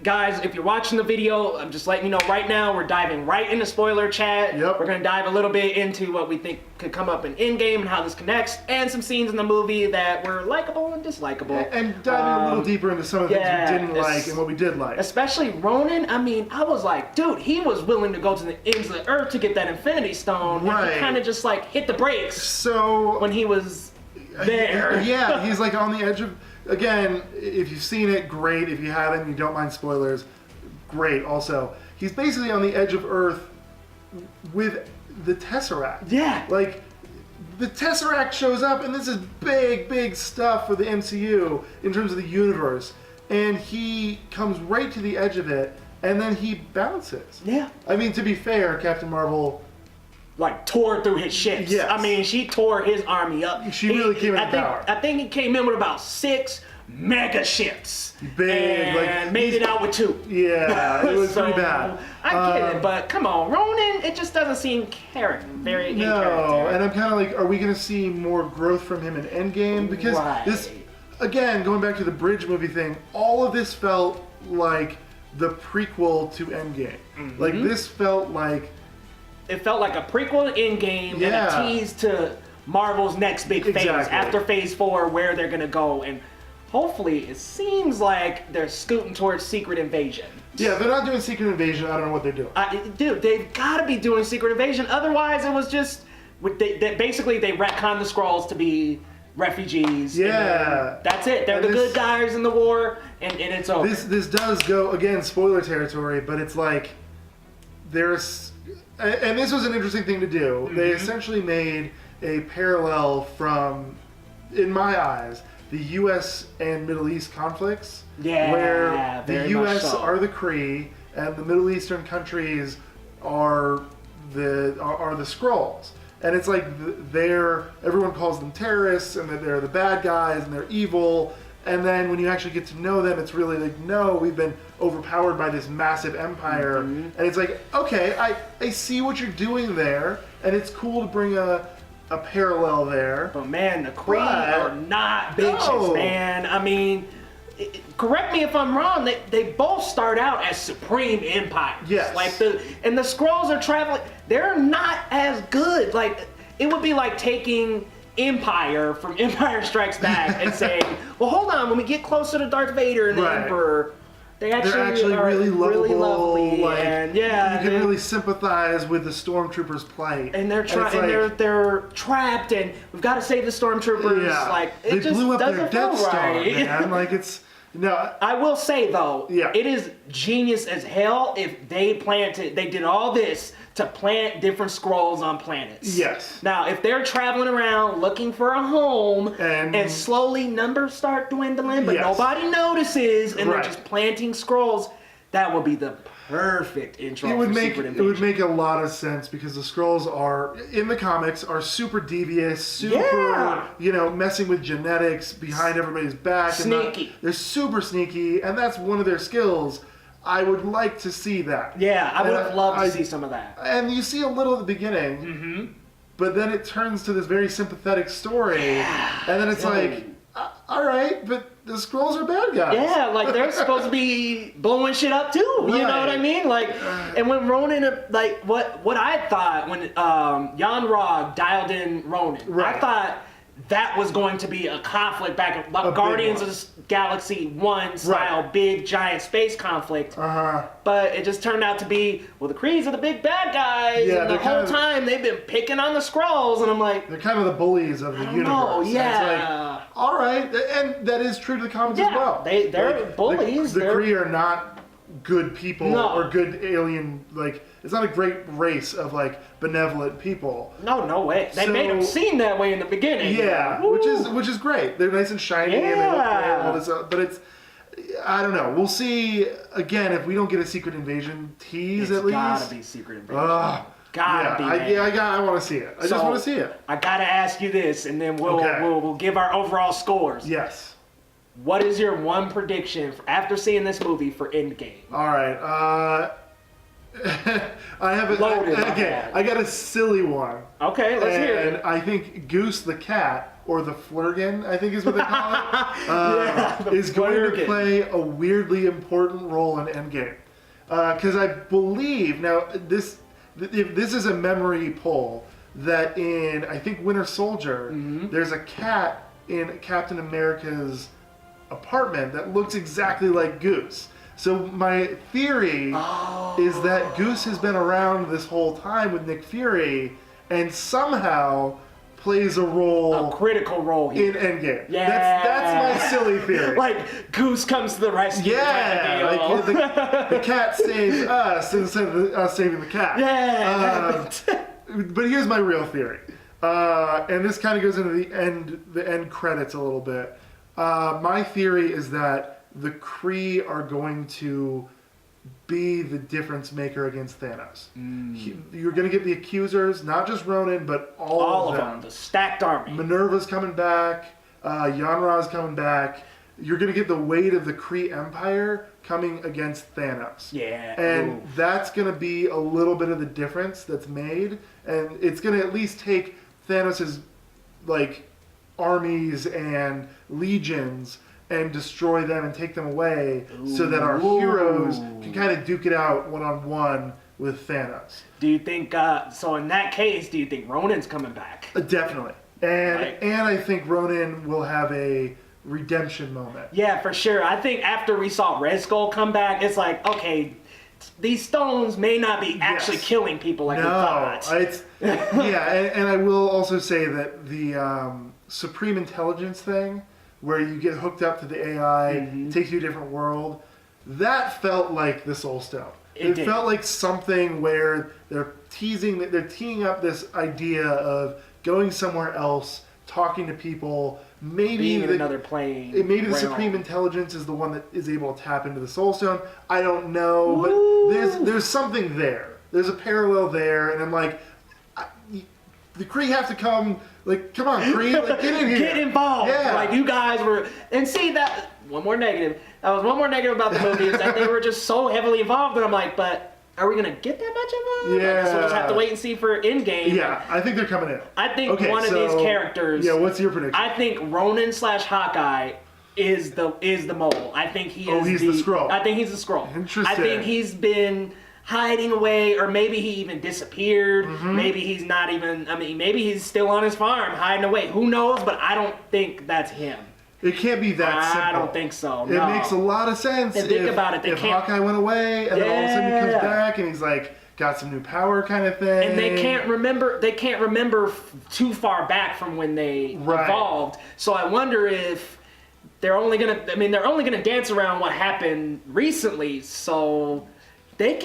Guys, if you're watching the video, I'm just letting you know right now, we're diving right into spoiler chat. Yep. We're going to dive a little bit into what we think could come up in Endgame and how this connects, and some scenes in the movie that were likable and dislikable. And diving a little deeper into some of the things we didn't like and what we did like. Especially Ronin. I mean, I was like, dude, he was willing to go to the ends of the earth to get that Infinity Stone. Right. And he kind of just like hit the brakes So when he was there. Yeah, he's like on the edge of... Again, if you've seen it, great. If you haven't, you don't mind spoilers, great. Also, he's basically on the edge of Earth with the Tesseract. Yeah. Like, the Tesseract shows up, and this is big, big stuff for the MCU in terms of the universe. And he comes right to the edge of it, and then he bounces. Yeah. I mean, to be fair, Captain Marvel... like tore through his ships. Yes. I mean, she tore his army up. She really came in power. I think he came in with about 6 mega ships. Big, and made it out with 2. Yeah, it was pretty bad. I get it, but come on, Ronin, it just doesn't seem very in character. No, and I'm kind of like, are we going to see more growth from him in Endgame? Because this, again, going back to the bridge movie thing, all of this felt like the prequel to Endgame. Mm-hmm. Like, this felt like... It felt like a prequel to Endgame and a tease to Marvel's next big phase after Phase 4, where they're gonna go, and hopefully it seems like they're scooting towards Secret Invasion. Yeah, they're not doing Secret Invasion. I don't know what they're doing. Dude, they've got to be doing Secret Invasion. Otherwise, it was just basically they retconned the Skrulls to be refugees. Yeah, that's it. They're the good guys in the war, and it's over. This does go again spoiler territory, but it's like there's. And this was an interesting thing to do. Mm-hmm. They essentially made a parallel from, in my eyes, the U.S. and Middle East conflicts, where the U.S. are the Kree and the Middle Eastern countries are the Skrulls. And it's like everyone calls them terrorists, and that they're the bad guys and they're evil. And then when you actually get to know them, it's really like, no, we've been overpowered by this massive empire. Mm-hmm. And it's like, okay, I see what you're doing there, and it's cool to bring a parallel there. But man, the Kree are not bitches, man. I mean, correct me if I'm wrong, they both start out as supreme empires. Yes. And the Skrulls are traveling, they're not as good. Like, it would be like taking Empire from Empire Strikes Back and saying, well, hold on, when we get closer to Darth Vader and the Emperor, they're actually are really lovable, really lovely, like, and you can really sympathize with the stormtroopers' plight. And they're they're trapped, and we've got to save the stormtroopers. Yeah. Like, they just blew up their doesn't Death feel Star, right. man. Like, it's I will say though, it is genius as hell if they did all this to plant different Skrulls on planets. Yes. Now, if they're traveling around looking for a home, and slowly numbers start dwindling, but nobody notices, and they're just planting Skrulls, that would be the perfect intro for Secret Invasion. It would make a lot of sense, because the Skrulls are, in the comics, are super devious, super, messing with genetics behind everybody's back. Sneaky. They're super sneaky, and that's one of their skills. I would like to see that. Yeah, I would have loved to see some of that. And you see a little at the beginning, but then it turns to this very sympathetic story, and then it's like, all right, but the Skrulls are bad guys. Yeah, like they're supposed to be blowing shit up too. You know what I mean? Like, and when Ronin, like what I thought when Jan Rog dialed in Ronin, I thought that was going to be a conflict back, like Guardians of the Galaxy 1 style, big giant space conflict. But it just turned out to be, well, the Krees are the big bad guys, and the whole time they've been picking on the Skrulls, and I'm like, they're kind of the bullies of the universe. Oh, yeah. It's like, all right, and that is true to the comics as well. They're bullies. The Kree are not good people or good alien, like, it's not a great race of, like, benevolent people. No way. They made them seem that way in the beginning. Yeah, which is great. They're nice and shiny and they look great and all this stuff, but it's, I don't know. We'll see, again, if we don't get a Secret Invasion tease at least. It's gotta be Secret Invasion. Gotta be. I want to see it. I just want to see it. I gotta ask you this, and then we'll give our overall scores. Yes. What is your one prediction after seeing this movie for Endgame? All right. I have Loaded. I got a silly one. Okay, let's hear it. And I think Goose the cat or the Flurgan, I think is what they call it, is going to play a weirdly important role in Endgame. Because I believe, now this is a memory pull, that in, I think, Winter Soldier, there's a cat in Captain America's apartment that looks exactly like Goose. So my theory is that Goose has been around this whole time with Nick Fury and somehow plays a critical role in Endgame. Yeah, that's my silly theory. Like Goose comes to the rescue. Yeah, like the cat saves us instead of us saving the cat. Yeah. But here's my real theory, and this kind of goes into the end credits a little bit. My theory is that the Kree are going to be the difference maker against Thanos. You're going to get the accusers, not just Ronin, but all of them. The stacked army. Minerva's coming back. Yanra's coming back. You're going to get the weight of the Kree Empire coming against Thanos. Yeah. And that's going to be a little bit of the difference that's made. And it's going to at least take Thanos' armies and legions and destroy them and take them away so that our heroes can kind of duke it out one-on-one with Thanos. Do you think, so in that case, do you think Ronin's coming back? Definitely. And I think Ronin will have a redemption moment. Yeah, for sure. I think after we saw Red Skull come back, it's like, okay, these stones may not be actually killing people like we thought. And I will also say that the Supreme Intelligence thing, where you get hooked up to the AI, takes you a different world, that felt like the Soul Stone. It felt like something where they're teeing up this idea of going somewhere else, talking to people, maybe being in another plane. Maybe the Supreme Intelligence is the one that is able to tap into the Soul Stone. I don't know, but there's something there. There's a parallel there, and I'm like, the Kree have to come. Like, come on, Kree, get in here. Get involved. Yeah. Like, you guys were... And see, that... One more negative. That was one more negative about the movie, is that they were just so heavily involved, and I'm like, but are we going to get that much of them? Yeah. So we'll just have to wait and see for Endgame. Yeah, I think they're coming in. I think one of these characters... Yeah, what's your prediction? I think Ronin/Hawkeye is the mole. I think he is he's the Skrull. I think he's the Skrull. Interesting. I think he's been hiding away, or maybe he even disappeared. Maybe he's not even, maybe he's still on his farm hiding away. Who knows? But I don't think that's him. It can't be that simple. I don't think so. It makes a lot of sense. And think about it. If Hawkeye went away and then all of a sudden he comes back and he's like got some new power kind of thing. And they can't remember too far back from when they evolved. So I wonder if they're only gonna dance around what happened recently. So they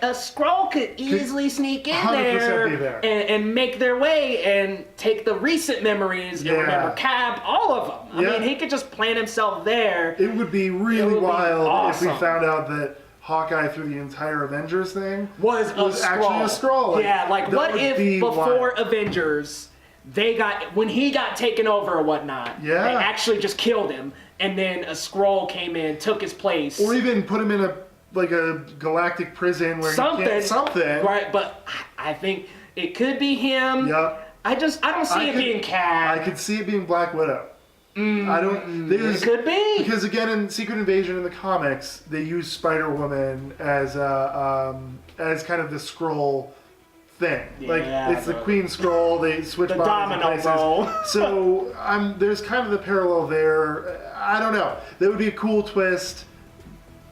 a Skrull could easily sneak in there and make their way and take the recent memories and remember Cap, all of them. I mean, he could just plant himself there. It would be really wild if we found out that Hawkeye, through the entire Avengers thing, was actually a Skrull. Yeah, like what if before Avengers, when he got taken over or whatnot, they actually just killed him, and then a Skrull came in, took his place. Or even put him in a galactic prison where something. Right, but I think it could be him. Yep. I don't see it being Cap. I could see it being Black Widow. I don't. It could be, because again, in Secret Invasion in the comics, they use Spider-Woman as kind of the Skrull thing. It's the Queen Skrull. They switch the bodies domino places. So there's kind of the parallel there. I don't know. That would be a cool twist.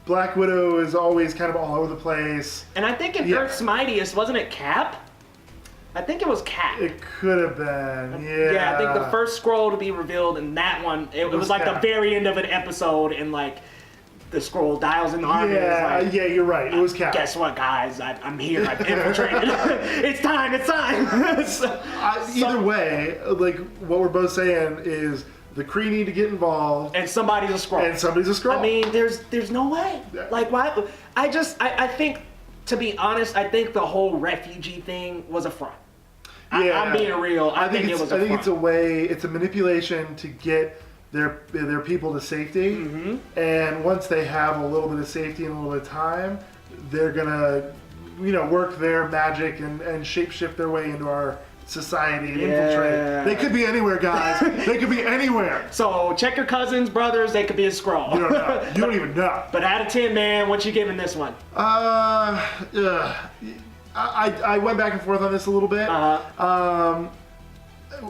Black Widow is always kind of all over the place. And I think in Earth's Mightiest, wasn't it Cap? I think it was Cap. It could have been, yeah. Yeah, I think the first Skrull to be revealed in that one, it was like the very end of an episode, and like the Skrull dials in the army. Yeah, you're right. It was Cap. Guess what, guys? I'm here. I've infiltrated. It's time. Either way, like what we're both saying is, the Kree need to get involved. And somebody's a Skrull. I mean, there's no way. Like, why? I think, to be honest, I think the whole refugee thing was a front. I'm being real. I think it was a front. I think it's a way, it's a manipulation to get their people to safety. And once they have a little bit of safety and a little bit of time, they're going to, work their magic and shapeshift their way into our society and infiltrate. They could be anywhere, guys. They could be anywhere. So check your cousins, brothers. They could be a Skrull. You don't know. You don't even know. But out of 10, man, what you giving this one? I went back and forth on this a little bit.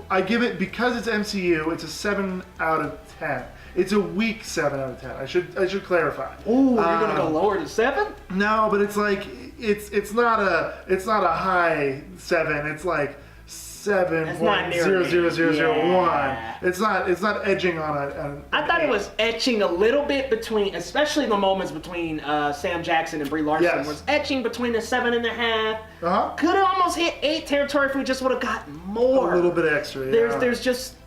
I give it, because it's MCU, it's a 7 out of 10. It's a weak 7 out of 10. I should clarify. Ooh, you're gonna go lower to 7? No, but it's like it's not a high 7. It's like 7.00001. Yeah. It's not edging on a. I thought it was etching a little bit between, especially the moments between Sam Jackson and Brie Larson, Yes. was etching between the 7.5. Could have almost hit 8 territory if we just would have gotten more. A little bit extra. Yeah. There's just,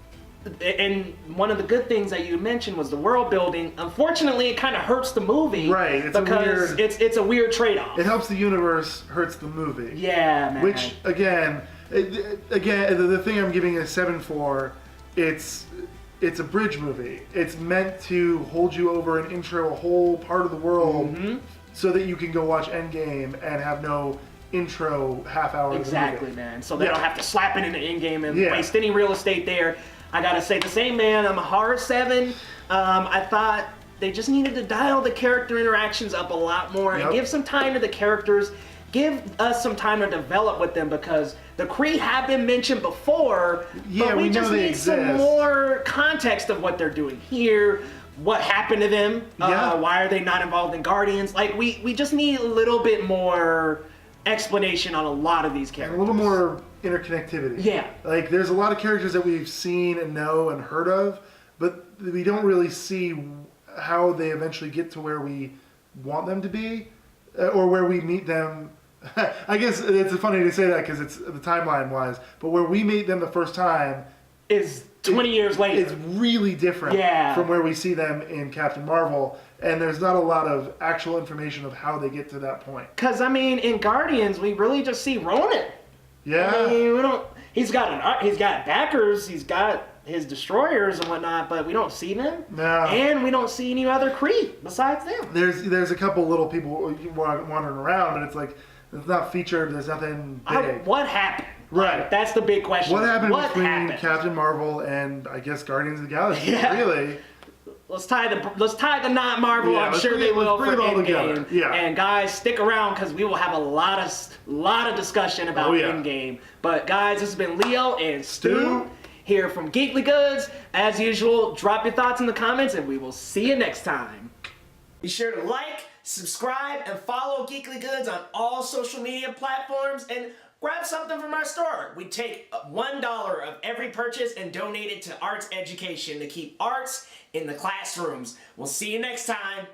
and one of the good things that you mentioned was the world building. Unfortunately, it kind of hurts the movie, right? Because it's a weird trade-off. It helps the universe, hurts the movie. Yeah, man. Which again, the thing I'm giving a 7 for, it's a bridge movie. It's meant to hold you over and intro a whole part of the world, so that you can go watch Endgame and have no intro half hour. Exactly, of the movie. man. So they don't have to slap it into Endgame and Yeah. waste any real estate there. I gotta say the same, man. I'm a hard 7. I thought they just needed to dial the character interactions up a lot more and give some time to the characters. Give us some time to develop with them, because the Kree have been mentioned before, but we just need some more context of what they're doing here, what happened to them, why are they not involved in Guardians. Like, we just need a little bit more explanation on a lot of these characters. A little more interconnectivity. Yeah. Like, there's a lot of characters that we've seen and know and heard of, but we don't really see how they eventually get to where we want them to be, or where we meet them. I guess it's funny to say that because it's the timeline wise, but where we meet them the first time is 20 years later. It's really different from where we see them in Captain Marvel, and there's not a lot of actual information of how they get to that point. Because, I mean, in Guardians, we really just see Ronin. Yeah. I mean, we don't. He's got backers. He's got his destroyers and whatnot, but we don't see them. No. And we don't see any other Kree besides them. There's a couple little people wandering around, but it's like it's not featured. There's nothing big. What happened? Right. Like, that's the big question. What happened between Captain Marvel and I guess Guardians of the Galaxy? Yeah. Really. Let's tie the knot, Marvel. Yeah, I'm sure they will for Endgame. Yeah. And guys, stick around because we will have a lot of discussion about Endgame. But guys, this has been Leo and Stu here from Geekly Goods. As usual, drop your thoughts in the comments, and we will see you next time. Be sure to like, subscribe, and follow Geekly Goods on all social media platforms, and grab something from our store. We take $1 of every purchase and donate it to arts education to keep arts in the classrooms. We'll see you next time.